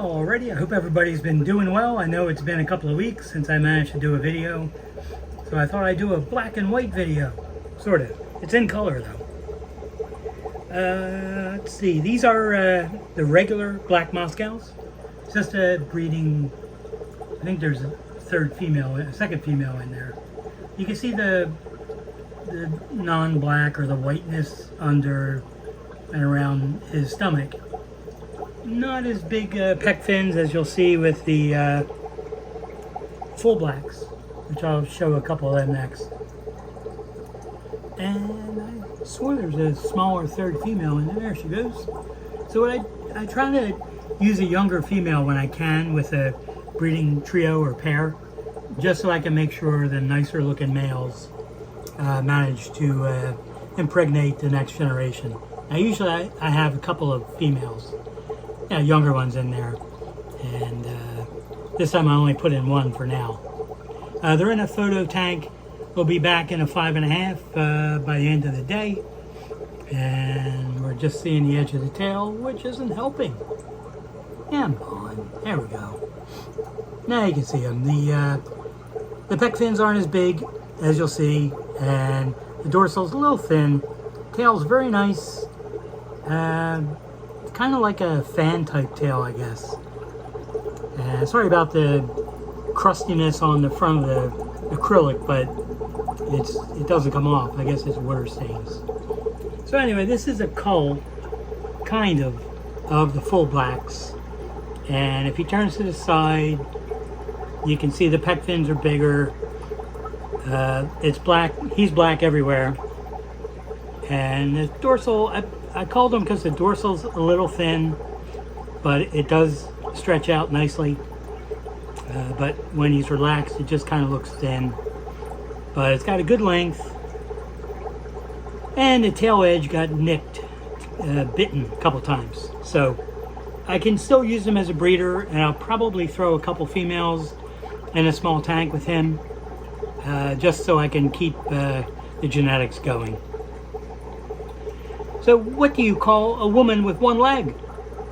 Alrighty, I hope everybody's been doing well. I know it's been a couple of weeks since I managed to do a video, so I thought I'd do a black and white video, sort of. It's in color though. Let's see, these are the regular black Moscows. It's just a breeding, I think there's a second female in there. You can see the non-black or the whiteness under and around his stomach. Not as big pec fins as you'll see with the full blacks, which I'll show a couple of them next. And I swore there's a smaller third female in there. There she goes. So I try to use a younger female when I can with a breeding trio or pair, just so I can make sure the nicer looking males manage to impregnate the next generation. Now usually I have a couple of females, younger ones in there, and this time I only put in one for now. They're in a photo tank. We'll be back in a 5.5 by the end of the day, and we're just seeing the edge of the tail, which isn't helping. Come on, there we go. Now you can see them. The pec fins aren't as big as you'll see, and the dorsal's a little thin. Tail's very nice. Kind of like a fan type tail, I guess. Sorry about the crustiness on the front of the acrylic, but it doesn't come off. I guess it's water stains. So anyway, this is a cull, kind of the full blacks. And if he turns to the side, you can see the pec fins are bigger. It's black. He's black everywhere. And the dorsal, I called him because the dorsal's a little thin, but it does stretch out nicely. But when he's relaxed, it just kind of looks thin. But it's got a good length. And the tail edge got nicked, bitten a couple times. So I can still use him as a breeder, and I'll probably throw a couple females in a small tank with him, just so I can keep the genetics going. So what do you call a woman with one leg?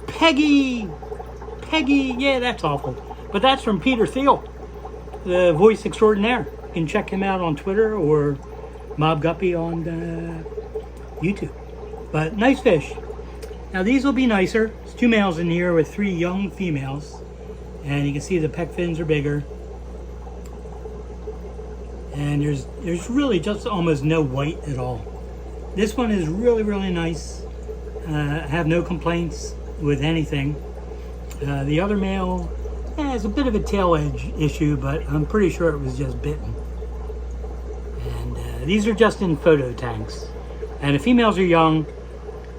Peggy! Peggy, yeah, that's awful. But that's from Peter Thiel, the voice extraordinaire. You can check him out on Twitter or Mob Guppy on YouTube. But nice fish. Now these will be nicer. There's 2 males in here with 3 young females. And you can see the pec fins are bigger. And there's really just almost no white at all. This one is really, really nice. I have no complaints with anything. The other male has a bit of a tail edge issue, but I'm pretty sure it was just bitten. And these are just in photo tanks. And the females are young,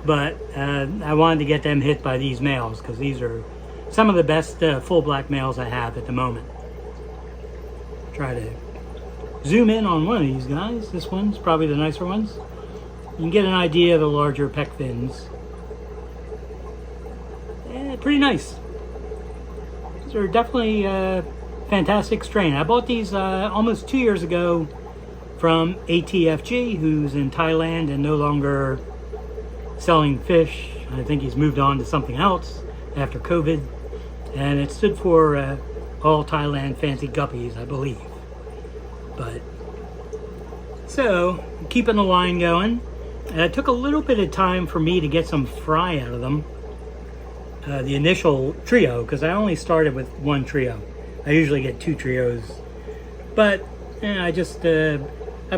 but I wanted to get them hit by these males because these are some of the best full black males I have at the moment. Try to zoom in on one of these guys. This one's probably the nicer ones. You can get an idea of the larger pec fins. Pretty nice. These are definitely a fantastic strain. I bought these almost 2 years ago from ATFG, who's in Thailand and no longer selling fish. I think he's moved on to something else after COVID. And it stood for All Thailand Fancy Guppies, I believe. But so, keeping the line going. It took a little bit of time for me to get some fry out of them. The initial trio, because I only started with 1 trio. I usually get 2 trios. But I just, I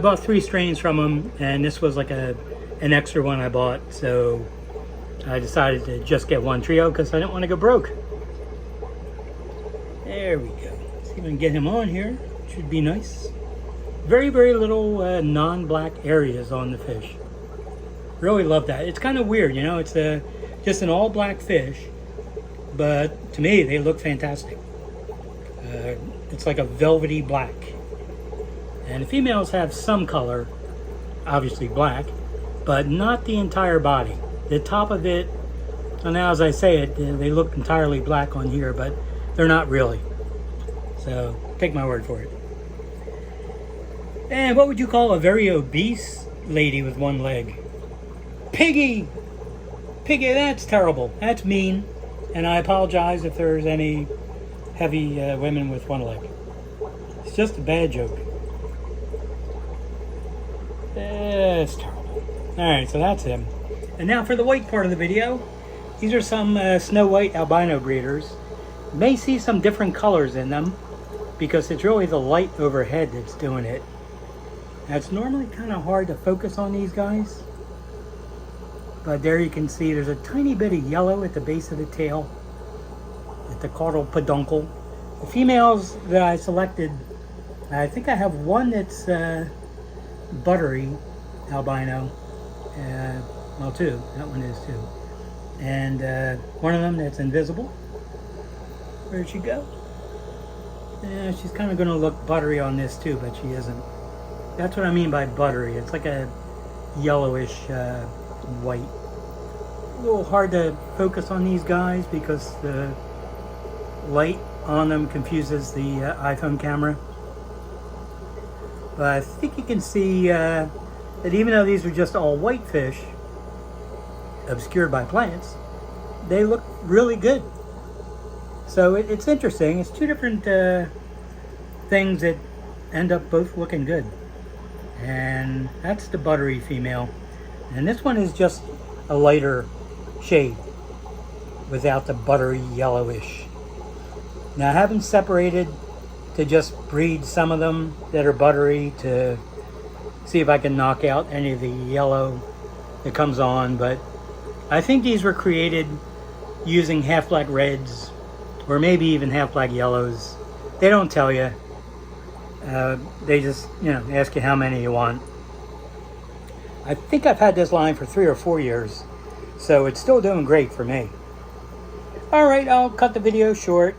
bought 3 strains from them, and this was like an extra one I bought. So I decided to just get 1 trio because I didn't want to go broke. There we go. See if I can get him on here. Should be nice. Very, very little non-black areas on the fish. Really love that. It's kind of weird, you know, it's just an all black fish, but to me they look fantastic. It's like a velvety black, and the females have some color, obviously black, but not the entire body. The top of it, and now as I say it, they look entirely black on here, but they're not really. So take my word for it. And what would you call a very obese lady with 1 leg? Piggy! Piggy, that's terrible. That's mean. And I apologize if there's any heavy women with one leg. It's just a bad joke. It's terrible. Alright, so that's him. And now for the white part of the video. These are some snow white albino breeders. You may see some different colors in them because it's really the light overhead that's doing it. Now, it's normally kind of hard to focus on these guys. But there you can see there's a tiny bit of yellow at the base of the tail, at the caudal peduncle. The females that I selected, I think I have one that's buttery albino. Well, two. That one is too. And one of them that's invisible. Where'd she go? Yeah, she's kind of going to look buttery on this too, but she isn't. That's what I mean by buttery. It's like a yellowish white. A little hard to focus on these guys because the light on them confuses the iPhone camera. But I think you can see that even though these are just all white fish, obscured by plants, they look really good. So it's interesting. It's two different things that end up both looking good. And that's the buttery female. And this one is just a lighter shade without the buttery yellowish. Now I haven't separated to just breed some of them that are buttery to see if I can knock out any of the yellow that comes on, but I think these were created using half black reds or maybe even half black yellows. They don't tell you. They just, ask you how many you want. I think I've had this line for 3 or 4 years, so it's still doing great for me. Alright, I'll cut the video short.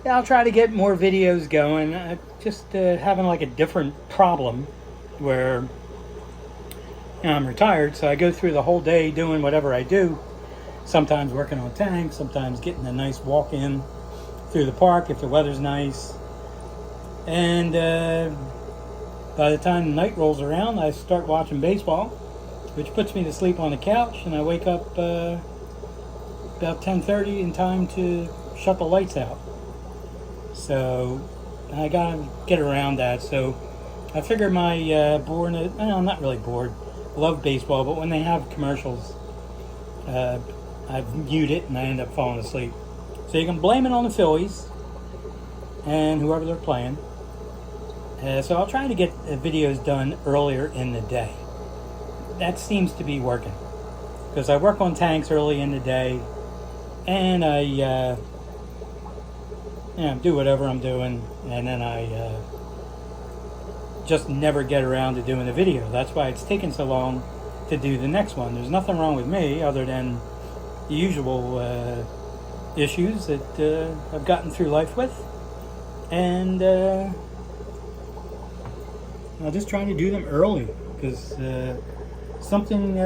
I'll try to get more videos going. I'm just having like a different problem where I'm retired, so I go through the whole day doing whatever I do. Sometimes working on tanks, sometimes getting a nice walk in through the park if the weather's nice. And by the time the night rolls around, I start watching baseball, which puts me to sleep on the couch, and I wake up about 10:30 in time to shut the lights out. So I gotta get around that. So I figure my boredness, I'm not really bored, love baseball, but when they have commercials, I mute it and I end up falling asleep. So you can blame it on the Phillies and whoever they're playing. So I'll try to get videos done earlier in the day. That seems to be working because I work on tanks early in the day, and I do whatever I'm doing, and then I just never get around to doing the video. That's why it's taken so long to do the next one. There's nothing wrong with me other than the usual issues that I've gotten through life with, and I'm just trying to do them early because something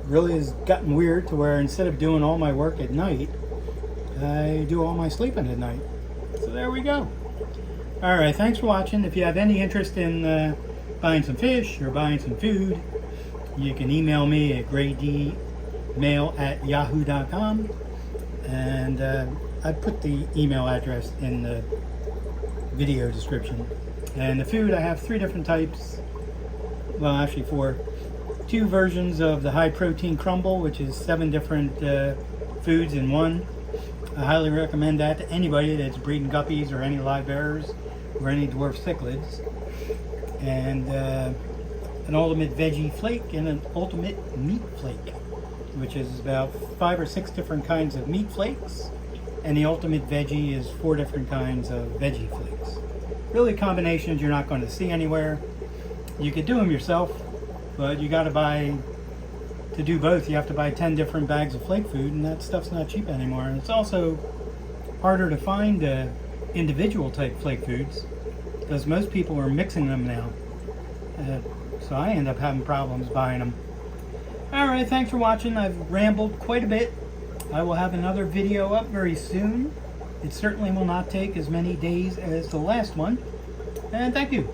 really has gotten weird to where instead of doing all my work at night, I do all my sleeping at night. So there we go. Alright, thanks for watching. If you have any interest in buying some fish or buying some food, you can email me at graydmail@yahoo.com, and I put the email address in the video description. And the food, I have 3 different types. Well, actually 4. 2 versions of the high protein crumble, which is 7 different foods in one. I highly recommend that to anybody that's breeding guppies or any live bearers or any dwarf cichlids. And an ultimate veggie flake and an ultimate meat flake, which is about 5 or 6 different kinds of meat flakes. And the ultimate veggie is 4 different kinds of veggie flakes. Really combinations you're not going to see anywhere. You could do them yourself, but you got to buy, to do both, you have to buy 10 different bags of flake food, and that stuff's not cheap anymore. And it's also harder to find individual type flake foods because most people are mixing them now. So I end up having problems buying them. Alright, thanks for watching. I've rambled quite a bit. I will have another video up very soon. It certainly will not take as many days as the last one. And thank you.